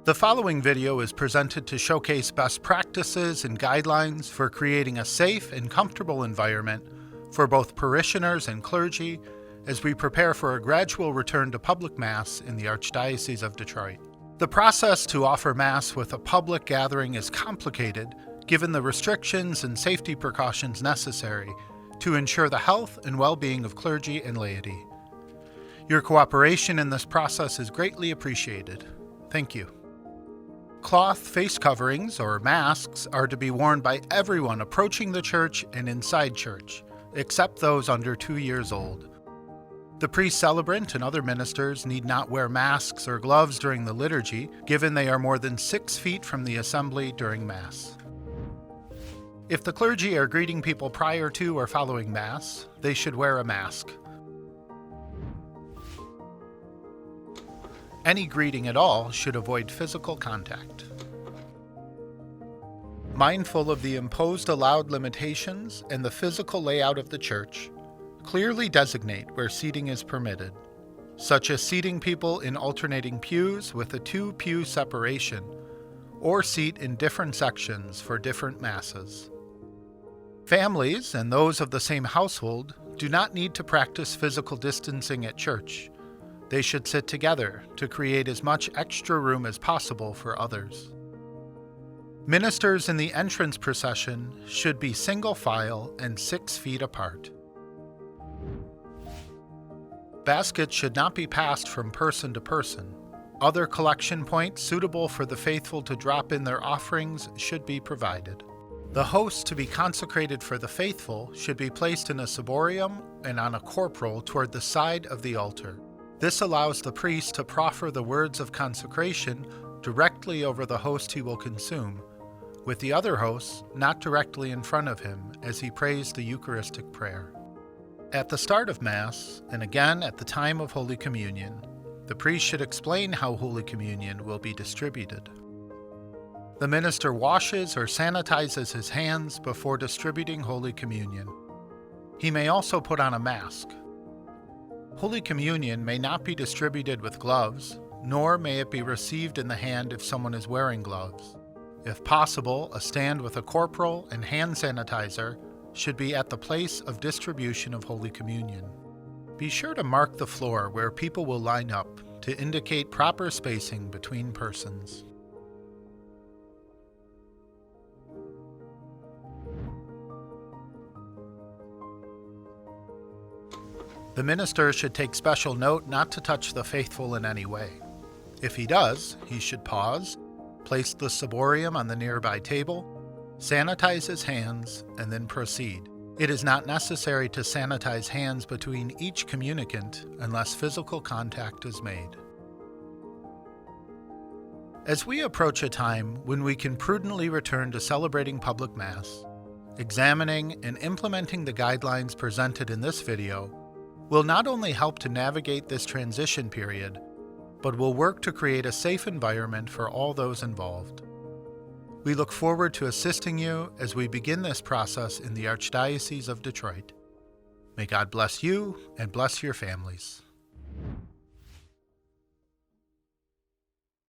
The following video is presented to showcase best practices and guidelines for creating a safe and comfortable environment for both parishioners and clergy as we prepare for a gradual return to public Mass in the Archdiocese of Detroit. The process to offer Mass with a public gathering is complicated given the restrictions and safety precautions necessary to ensure the health and well-being of clergy and laity. Your cooperation in this process is greatly appreciated. Thank you. Cloth face coverings, or masks, are to be worn by everyone approaching the church and inside church, except those under 2 years old. The priest celebrant and other ministers need not wear masks or gloves during the liturgy, given they are more than 6 feet from the assembly during Mass. If the clergy are greeting people prior to or following Mass, they should wear a mask. Any greeting at all should avoid physical contact. Mindful of the imposed allowed limitations and the physical layout of the church, clearly designate where seating is permitted, such as seating people in alternating pews with a 2-pew separation, or seat in different sections for different Masses. Families and those of the same household do not need to practice physical distancing at church. They should sit together to create as much extra room as possible for others. Ministers in the entrance procession should be single file and 6 feet apart. Baskets should not be passed from person to person. Other collection points suitable for the faithful to drop in their offerings should be provided. The host to be consecrated for the faithful should be placed in a ciborium and on a corporal toward the side of the altar. This allows the priest to proffer the words of consecration directly over the host he will consume, with the other hosts not directly in front of him as he prays the Eucharistic prayer. At the start of Mass, and again at the time of Holy Communion, the priest should explain how Holy Communion will be distributed. The minister washes or sanitizes his hands before distributing Holy Communion. He may also put on a mask. Holy Communion may not be distributed with gloves, nor may it be received in the hand if someone is wearing gloves. If possible, a stand with a corporal and hand sanitizer should be at the place of distribution of Holy Communion. Be sure to mark the floor where people will line up to indicate proper spacing between persons. The minister should take special note not to touch the faithful in any way. If he does, he should pause, place the ciborium on the nearby table, sanitize his hands, and then proceed. It is not necessary to sanitize hands between each communicant unless physical contact is made. As we approach a time when we can prudently return to celebrating public Mass, examining and implementing the guidelines presented in this video will not only help to navigate this transition period, but will work to create a safe environment for all those involved. We look forward to assisting you as we begin this process in the Archdiocese of Detroit. May God bless you and bless your families.